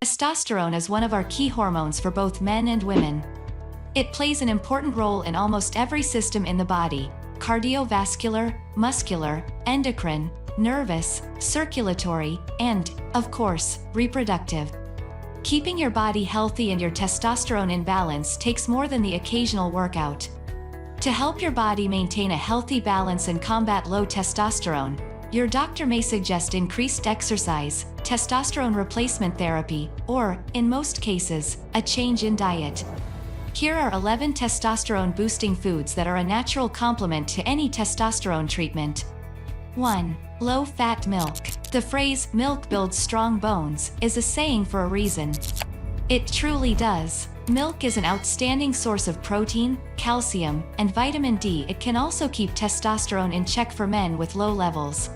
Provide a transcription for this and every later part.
Testosterone is one of our key hormones for both men and women. It plays an important role in almost every system in the body: cardiovascular, muscular, endocrine, nervous, circulatory, and, of course, reproductive. Keeping your body healthy and your testosterone in balance takes more than the occasional workout. To help your body maintain a healthy balance and combat low testosterone, your doctor may suggest increased exercise, testosterone replacement therapy, or, in most cases, a change in diet. Here are 11 testosterone-boosting foods that are a natural complement to any testosterone treatment. 1. Low-fat milk. The phrase, "milk builds strong bones," is a saying for a reason. It truly does. Milk is an outstanding source of protein, calcium, and vitamin D. It can also keep testosterone in check for men with low levels.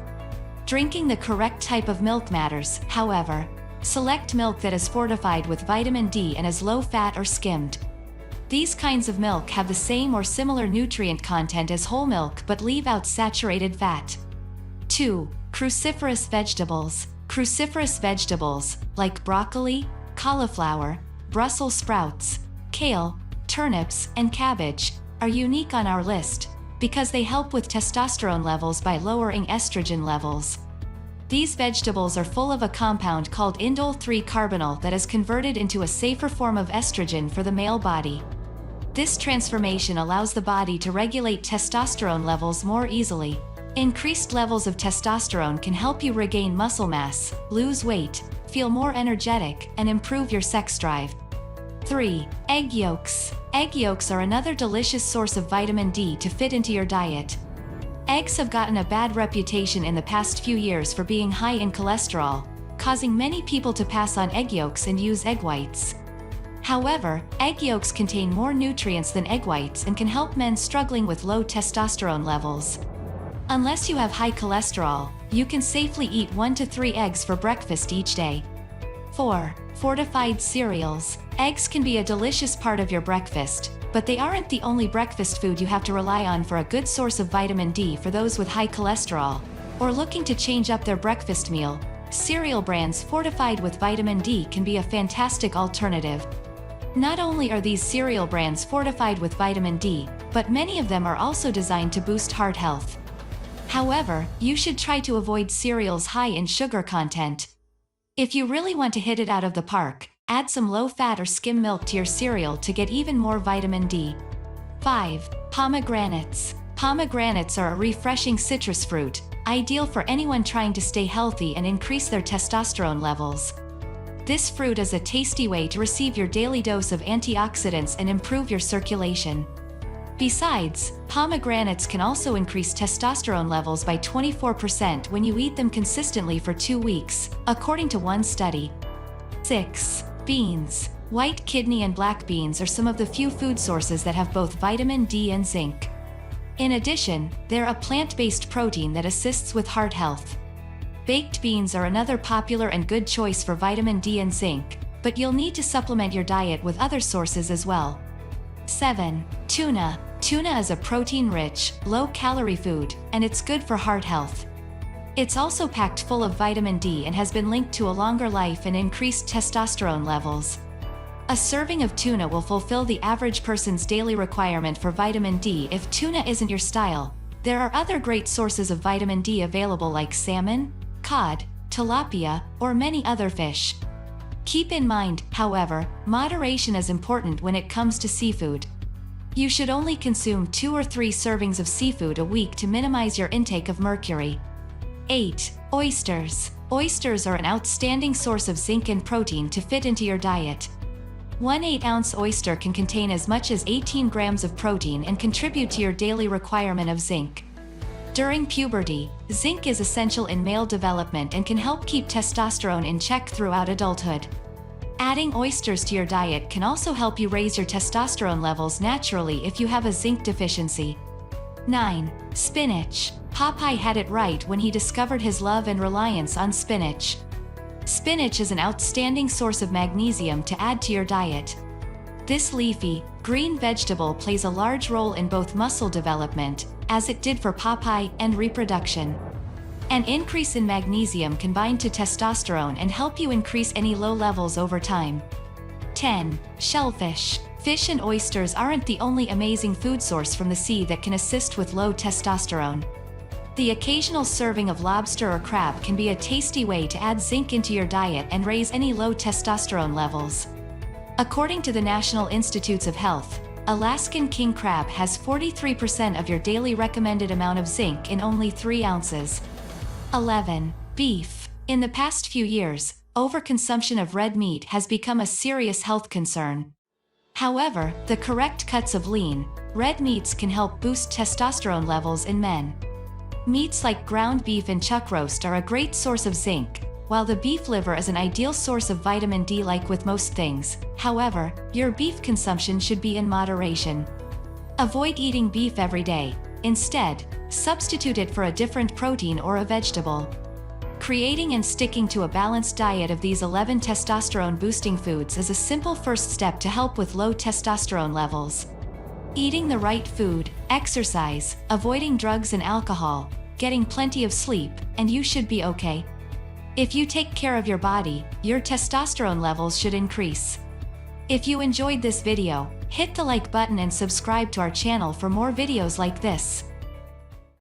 Drinking the correct type of milk matters, however. Select milk that is fortified with vitamin D and is low-fat or skimmed. These kinds of milk have the same or similar nutrient content as whole milk but leave out saturated fat. 2. Cruciferous vegetables. Cruciferous vegetables, like broccoli, cauliflower, Brussels sprouts, kale, turnips, and cabbage, are unique on our list because they help with testosterone levels by lowering estrogen levels. These vegetables are full of a compound called indole-3-carbonyl that is converted into a safer form of estrogen for the male body. This transformation allows the body to regulate testosterone levels more easily. Increased levels of testosterone can help you regain muscle mass, lose weight, feel more energetic, and improve your sex drive. 3. Egg yolks. Egg yolks are another delicious source of vitamin D to fit into your diet. Eggs have gotten a bad reputation in the past few years for being high in cholesterol, causing many people to pass on egg yolks and use egg whites. However, egg yolks contain more nutrients than egg whites and can help men struggling with low testosterone levels. Unless you have high cholesterol, you can safely eat 1 to 3 eggs for breakfast each day. 4. Fortified cereals. Eggs can be a delicious part of your breakfast, but they aren't the only breakfast food you have to rely on for a good source of vitamin D for those with high cholesterol, or looking to change up their breakfast meal. Cereal brands fortified with vitamin D can be a fantastic alternative. Not only are these cereal brands fortified with vitamin D, but many of them are also designed to boost heart health. However, you should try to avoid cereals high in sugar content. If you really want to hit it out of the park, add some low-fat or skim milk to your cereal to get even more vitamin D. 5. Pomegranates. Pomegranates are a refreshing citrus fruit, ideal for anyone trying to stay healthy and increase their testosterone levels. This fruit is a tasty way to receive your daily dose of antioxidants and improve your circulation. Besides, pomegranates can also increase testosterone levels by 24% when you eat them consistently for 2 weeks, according to one study. 6. Beans. White kidney and black beans are some of the few food sources that have both vitamin D and zinc. In addition, they're a plant-based protein that assists with heart health. Baked beans are another popular and good choice for vitamin D and zinc, but you'll need to supplement your diet with other sources as well. 7. Tuna. Tuna is a protein-rich, low-calorie food, and it's good for heart health. It's also packed full of vitamin D and has been linked to a longer life and increased testosterone levels. A serving of tuna will fulfill the average person's daily requirement for vitamin D. If tuna isn't your style, there are other great sources of vitamin D available like salmon, cod, tilapia, or many other fish. Keep in mind, however, moderation is important when it comes to seafood. You should only consume 2 or 3 servings of seafood a week to minimize your intake of mercury. 8. Oysters. Oysters are an outstanding source of zinc and protein to fit into your diet. One 8-ounce oyster can contain as much as 18 grams of protein and contribute to your daily requirement of zinc. During puberty, zinc is essential in male development and can help keep testosterone in check throughout adulthood. Adding oysters to your diet can also help you raise your testosterone levels naturally if you have a zinc deficiency. 9. Spinach. Popeye had it right when he discovered his love and reliance on spinach. Spinach is an outstanding source of magnesium to add to your diet. This leafy, green vegetable plays a large role in both muscle development, as it did for Popeye, and reproduction. An increase in magnesium can bind to testosterone and help you increase any low levels over time. 10. Shellfish. Fish and oysters aren't the only amazing food source from the sea that can assist with low testosterone. The occasional serving of lobster or crab can be a tasty way to add zinc into your diet and raise any low testosterone levels. According to the National Institutes of Health, Alaskan king crab has 43% of your daily recommended amount of zinc in only 3 ounces. 11. Beef. In the past few years, overconsumption of red meat has become a serious health concern. However, the correct cuts of lean, red meats can help boost testosterone levels in men. Meats like ground beef and chuck roast are a great source of zinc, while the beef liver is an ideal source of vitamin D. Like with most things, however, your beef consumption should be in moderation. Avoid eating beef every day. Instead, substitute it for a different protein or a vegetable. Creating and sticking to a balanced diet of these 11 testosterone-boosting foods is a simple first step to help with low testosterone levels. Eating the right food, exercise, avoiding drugs and alcohol, getting plenty of sleep, and you should be okay. If you take care of your body, your testosterone levels should increase. If you enjoyed this video, hit the like button and subscribe to our channel for more videos like this.